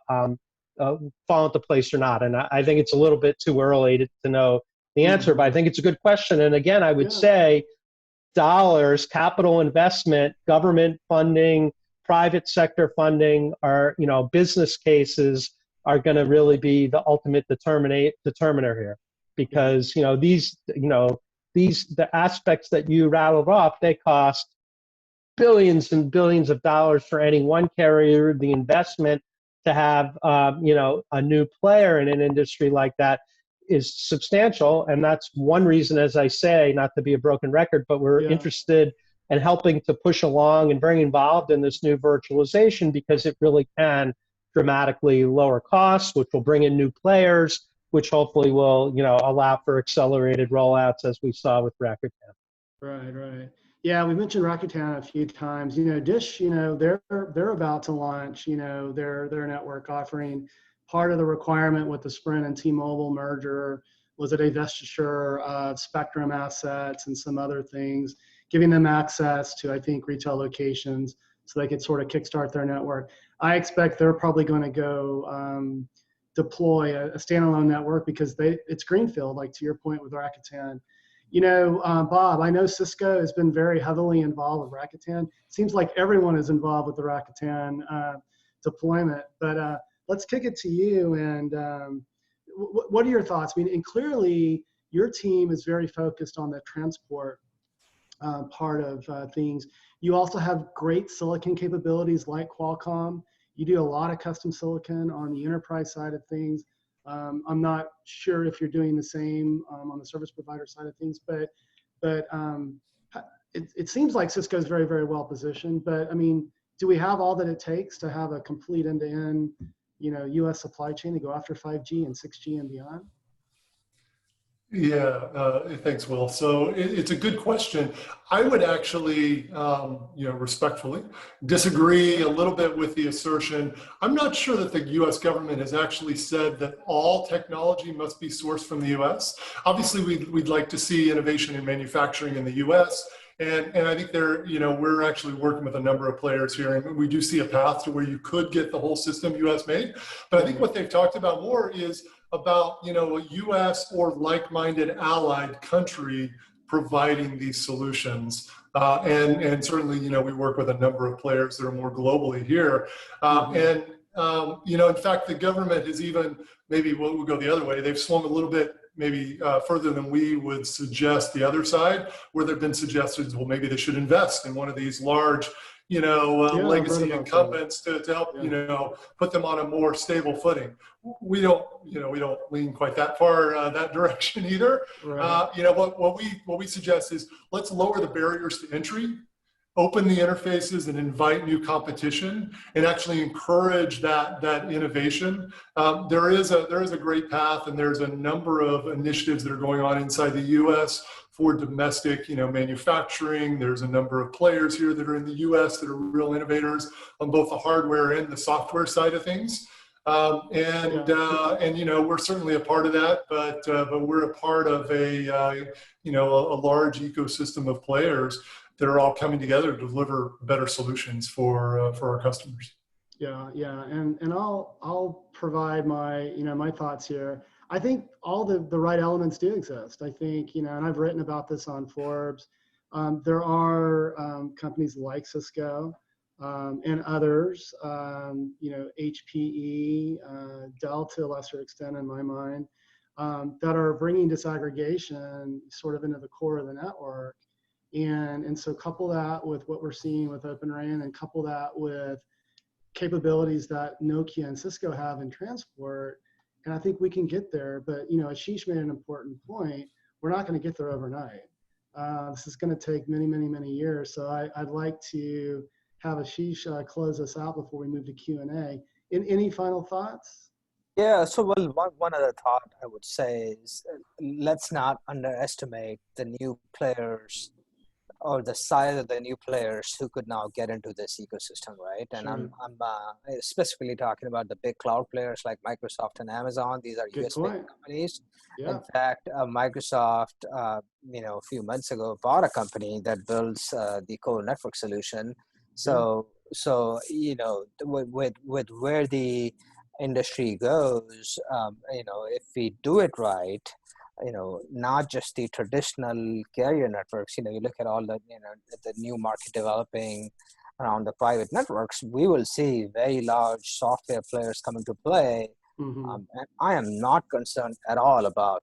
fall into place or not. And I think it's a little bit too early to know the answer, but I think it's a good question. And again, I would say dollars, capital investment, government funding, private sector funding are, business cases are going to really be the ultimate determiner here, because, the aspects that you rattled off, they cost billions and billions of dollars for any one carrier. The investment to have, a new player in an industry like that is substantial. And that's one reason, as I say, not to be a broken record, but we're interested in helping to push along and bring involved in this new virtualization, because it really can dramatically lower costs, which will bring in new players, which hopefully will, allow for accelerated rollouts, as we saw with Rakuten. Right. Yeah, we mentioned Rakuten a few times. Dish, they're about to launch, their network offering. Part of the requirement with the Sprint and T-Mobile merger was a divestiture of spectrum assets and some other things, giving them access to, I think, retail locations so they could sort of kickstart their network. I expect they're probably going to go deploy a standalone network, because it's greenfield, like to your point with Rakuten. Bob, I know Cisco has been very heavily involved with Rakuten. Seems like everyone is involved with the Rakuten deployment, but let's kick it to you. And what are your thoughts? And clearly your team is very focused on the transport part of things. You also have great silicon capabilities like Qualcomm. You do a lot of custom silicon on the enterprise side of things. I'm not sure if you're doing the same on the service provider side of things, but it seems like Cisco is very, very well positioned. But do we have all that it takes to have a complete end-to-end, U.S. supply chain to go after 5G and 6G and beyond? Yeah, thanks, Will. So it's a good question. I would actually, respectfully disagree a little bit with the assertion. I'm not sure that the U.S. government has actually said that all technology must be sourced from the U.S. Obviously, we'd like to see innovation in manufacturing in the U.S. And I think we're actually working with a number of players here, and we do see a path to where you could get the whole system U.S. made. But I think what they've talked about more is about, a U.S. or like-minded allied country providing these solutions. And certainly, we work with a number of players that are more globally here. In fact, the government has even, maybe we'll go the other way, they've swung a little bit maybe further than we would suggest the other side, where there've been suggestions, well, maybe they should invest in one of these large, legacy incumbents to help, put them on a more stable footing. We don't lean quite that far that direction either. Right. What we suggest is, let's lower the barriers to entry, open the interfaces, and invite new competition, and actually encourage that innovation. There is a great path, and there's a number of initiatives that are going on inside the U.S. for domestic, manufacturing. There's a number of players here that are in the U.S. that are real innovators on both the hardware and the software side of things. We're certainly a part of that, but we're a part of a large ecosystem of players that are all coming together to deliver better solutions for our customers. Yeah, and I'll provide my my thoughts here. I think all the right elements do exist. I think and I've written about this on Forbes. There are companies like Cisco and others, HPE, Dell to a lesser extent in my mind, that are bringing disaggregation sort of into the core of the network. And so couple that with what we're seeing with Open RAN, and couple that with capabilities that Nokia and Cisco have in transport, and I think we can get there. But Ashish made an important point. We're not going to get there overnight. This is going to take many, many, many years. So I'd like to have Ashish close us out before we move to Q&A. Any final thoughts? Yeah, so one other thought I would say is, let's not underestimate the new players or the size of the new players who could now get into this ecosystem, right? And Sure. I'm specifically talking about the big cloud players like Microsoft and Amazon. These are US-based companies. Yeah. In fact, Microsoft, a few months ago bought a company that builds the core network solution. So with where the industry goes, if we do it right, not just the traditional carrier networks, you look at all the new market developing around the private networks, we will see very large software players come into play. And I am not concerned at all about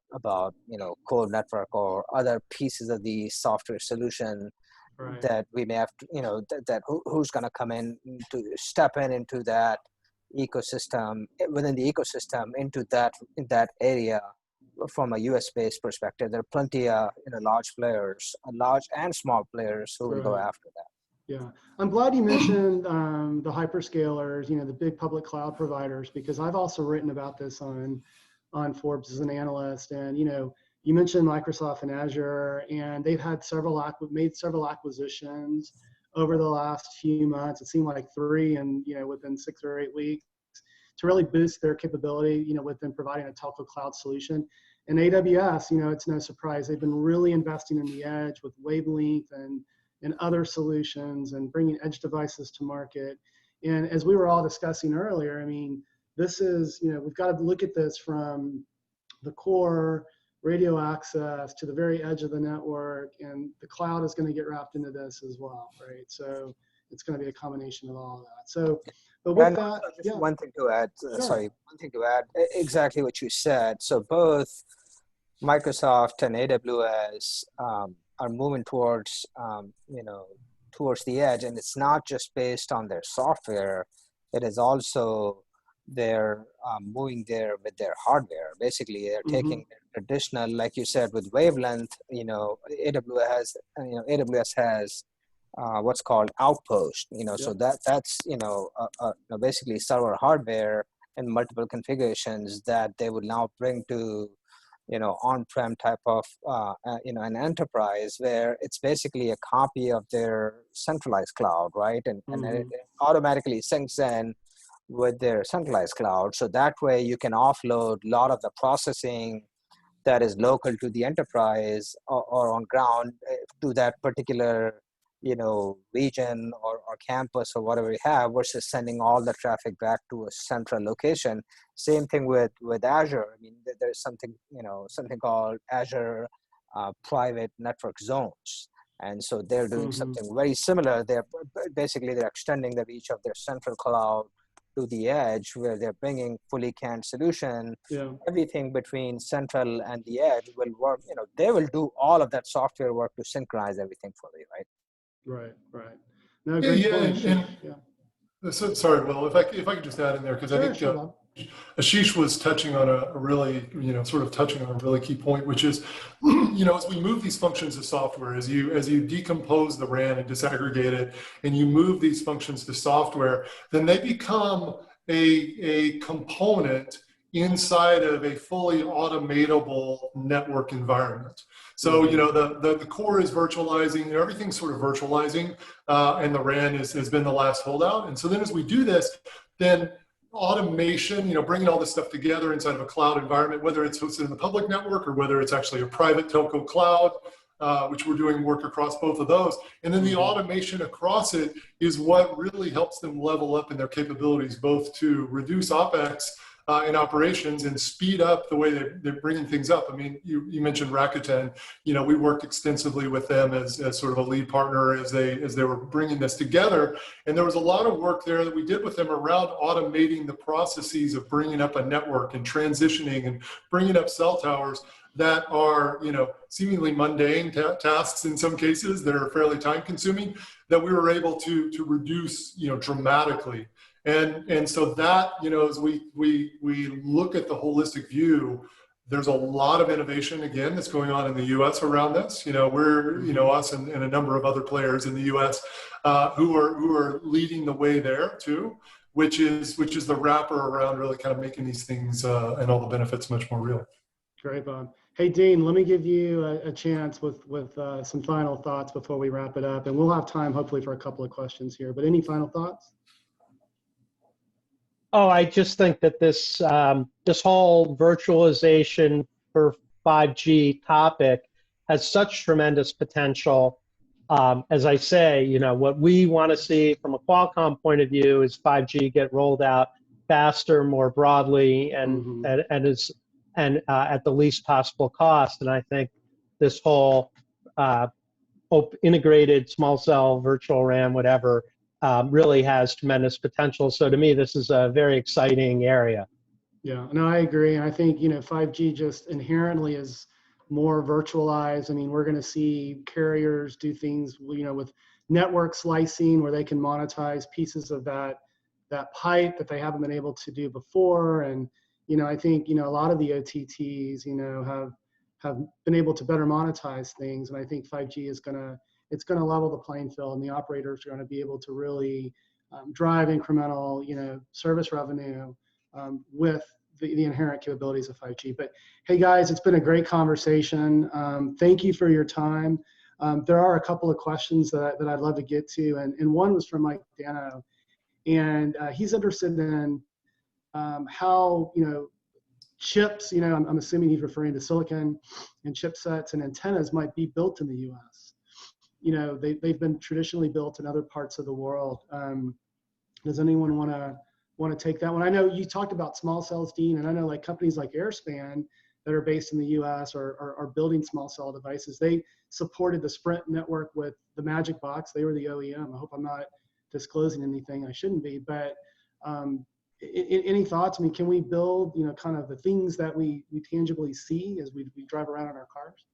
core network or other pieces of the software solution that we may have to, who's going to come in to step into that ecosystem, within the ecosystem, in that area. From a US based perspective, there are plenty of large players, large and small players who will go after that. Yeah, I'm glad you mentioned the hyperscalers, the big public cloud providers, because I've also written about this on Forbes as an analyst. And you mentioned Microsoft and Azure, and they've had made several acquisitions over the last few months. It seemed like 3, and within 6 or 8 weeks, to really boost their capability, within providing a telco cloud solution. And AWS, it's no surprise, they've been really investing in the edge with wavelength and other solutions and bringing edge devices to market. And as we were all discussing earlier, I mean, this is, we've got to look at this from the core radio access to the very edge of the network, and the cloud is going to get wrapped into this as well, right? So it's going to be a combination of all of that. So, but with that, one thing to add, sure. exactly what you said. So both Microsoft and AWS are moving towards, towards the edge, and it's not just based on their software. It is also they're moving there with their hardware. Basically, they're taking their traditional, like you said, with wavelength. AWS has what's called Outpost. So that's basically server hardware in multiple configurations that they would now bring to on-prem type of, an enterprise, where it's basically a copy of their centralized cloud, right? And it automatically syncs in with their centralized cloud. So that way you can offload a lot of the processing that is local to the enterprise or on ground to that particular, region or campus or whatever you have, versus sending all the traffic back to a central location. Same thing with Azure. I mean, there's something called Azure private network zones. And so they're doing something very similar. They're extending the reach of their central cloud to the edge, where they're bringing fully canned solution. Everything between central and the edge will work. They will do all of that software work to synchronize everything for you, right? Right. No, great point. So, sorry, Will, if I could just add in there, because I think Ashish was touching on a really key point, which is, as we move these functions of software, as you decompose the RAN and disaggregate it, and you move these functions to software, then they become a component inside of a fully automatable network environment. So, the core is virtualizing, everything's sort of virtualizing, and the RAN has been the last holdout. And so then as we do this, then automation, bringing all this stuff together inside of a cloud environment, whether it's hosted in the public network or whether it's actually a private telco cloud, which we're doing work across both of those. And then the automation across it is what really helps them level up in their capabilities, both to reduce OpEx in operations and speed up the way they're bringing things up. I mean, you mentioned Rakuten. We worked extensively with them as sort of a lead partner as they were bringing this together. And there was a lot of work there that we did with them around automating the processes of bringing up a network and transitioning and bringing up cell towers that are, seemingly mundane tasks in some cases that are fairly time consuming, that we were able to reduce, dramatically. And so that, as we look at the holistic view, there's a lot of innovation, again, that's going on in the US around this. We're, us and a number of other players in the US who are leading the way there too, which is the wrapper around really kind of making these things and all the benefits much more real. Great, Bob. Hey, Dean, let me give you a chance with some final thoughts before we wrap it up. And we'll have time, hopefully, for a couple of questions here. But any final thoughts? Oh, I just think that this whole virtualization for 5G topic has such tremendous potential. As I say, what we want to see from a Qualcomm point of view is 5G get rolled out faster, more broadly, and Mm-hmm. at the least possible cost. And I think this whole integrated small cell, virtual RAM, whatever, really has tremendous potential. So to me, this is a very exciting area. Yeah, no, I agree. And I think, 5G just inherently is more virtualized. I mean, we're going to see carriers do things, with network slicing where they can monetize pieces of that pipe that they haven't been able to do before. And, I think, a lot of the OTTs, have been able to better monetize things. And I think 5G it's going to level the playing field, and the operators are going to be able to really drive incremental, service revenue with the inherent capabilities of 5G. But hey guys, it's been a great conversation. Thank you for your time. There are a couple of questions that I'd love to get to, and one was from Mike Dano, and he's interested in how chips. I'm assuming he's referring to silicon and chipsets and antennas might be built in the U.S. They've been traditionally built in other parts of the world. Does anyone want to take that one? I know you talked about small cells, Dean, and I know like companies like Airspan that are based in the U.S. are building small cell devices. They supported the Sprint network with the Magic Box. They were the OEM. I hope I'm not disclosing anything I shouldn't be, but any thoughts? I mean, can we build, kind of the things that we tangibly see as we drive around in our cars?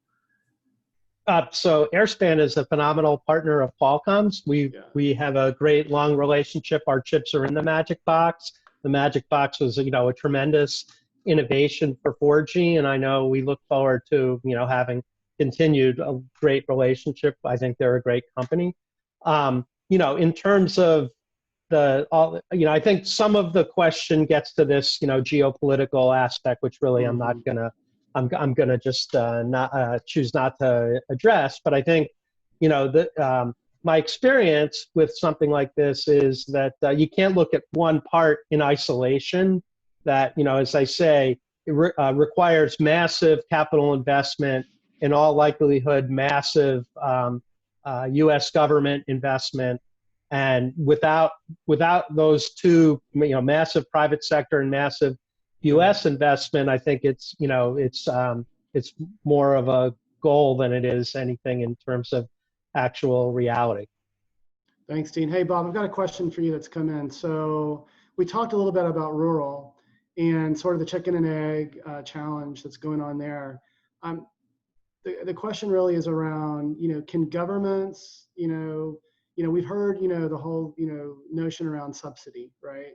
So Airspan is a phenomenal partner of Qualcomm's. We have a great long relationship. Our chips are in the Magic Box. The Magic Box was, a tremendous innovation for 4G, and I know we look forward to, having continued a great relationship. I think they're a great company. In terms of I think some of the question gets to this, geopolitical aspect, which really I'm not gonna. I'm going to just choose not to address. But I think, my experience with something like this is that you can't look at one part in isolation. That, as I say, it requires massive capital investment, in all likelihood, massive U.S. government investment. And without those two, massive private sector and massive U.S. investment, I think it's more of a goal than it is anything in terms of actual reality. Thanks, Dean. Hey, Bob, I've got a question for you that's come in. So we talked a little bit about rural and sort of the chicken and egg challenge that's going on there. The question really is around, can governments, we've heard, the whole, notion around subsidy, right?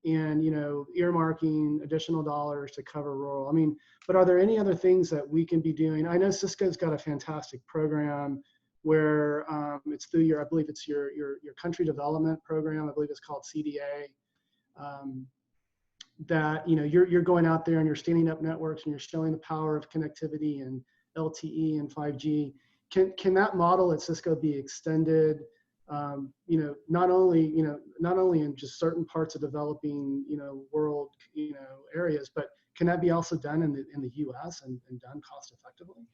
And, earmarking additional dollars to cover rural. I mean, but are there any other things that we can be doing? I know Cisco's got a fantastic program where it's through I believe it's your country development program. I believe it's called CDA. That, you're going out there and you're standing up networks and you're showing the power of connectivity and LTE and 5G. Can that model at Cisco be extended? Not only in just certain parts of developing, world, areas, but can that be also done in the U.S. and done cost effectively?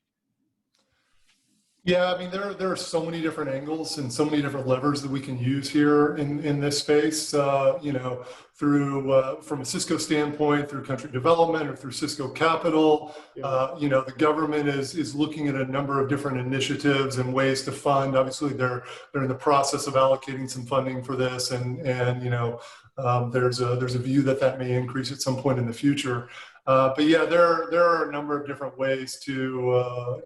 Yeah, I mean, there are so many different angles and so many different levers that we can use here in this space, through, from a Cisco standpoint, through country development or through Cisco Capital. The government is looking at a number of different initiatives and ways to fund. Obviously, they're in the process of allocating some funding for this, and there's a view that may increase at some point in the future. But yeah, there are a number of different ways to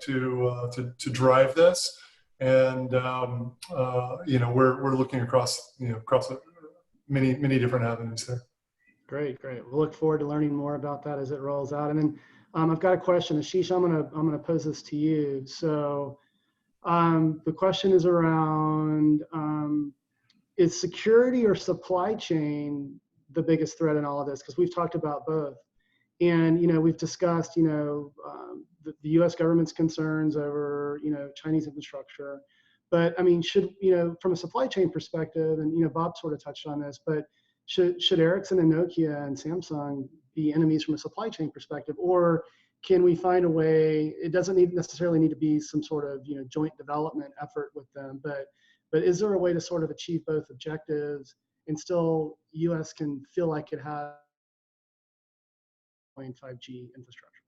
drive this, and we're looking across many different avenues there. Great. We'll look forward to learning more about that as it rolls out. And then I've got a question, Ashish. I'm gonna pose this to you. So the question is around is security or supply chain the biggest threat in all of this? Because we've talked about both. And, we've discussed, the U.S. government's concerns over, Chinese infrastructure. But I mean, should, from a supply chain perspective, and, Bob sort of touched on this, but should Ericsson and Nokia and Samsung be enemies from a supply chain perspective? Or can we find a way, it doesn't necessarily need to be some sort of, joint development effort with them, but is there a way to sort of achieve both objectives and still U.S. can feel like it has deploying 5G infrastructure?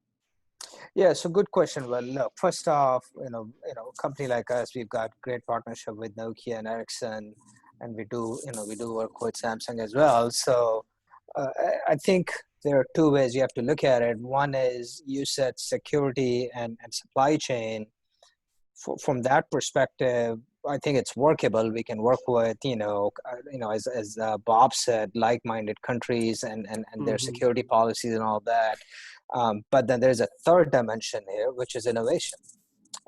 Yeah, so good question. Well, look, first off, a company like us, we've got great partnership with Nokia and Ericsson, and we do work with Samsung as well. So I think there are two ways you have to look at it. One is you said security and supply chain. From that perspective, I think it's workable. We can work with, as Bob said, like-minded countries and their security policies and all that. But then there's a third dimension here, which is innovation.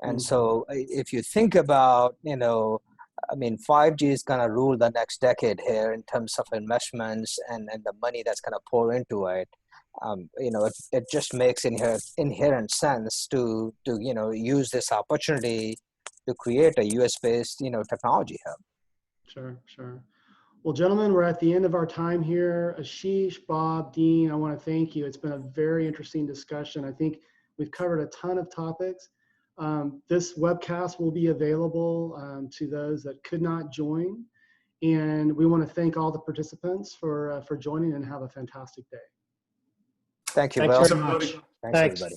And so if you think about, 5G is going to rule the next decade here in terms of investments and the money that's going to pour into it. It just makes inherent sense to use this opportunity to create a US-based, technology hub. Sure. Well, gentlemen, we're at the end of our time here. Ashish, Bob, Dean, I want to thank you. It's been a very interesting discussion. I think we've covered a ton of topics. This webcast will be available to those that could not join. And we want to thank all the participants for joining, and have a fantastic day. Thank you, Thanks Will. very much. Thanks, everybody.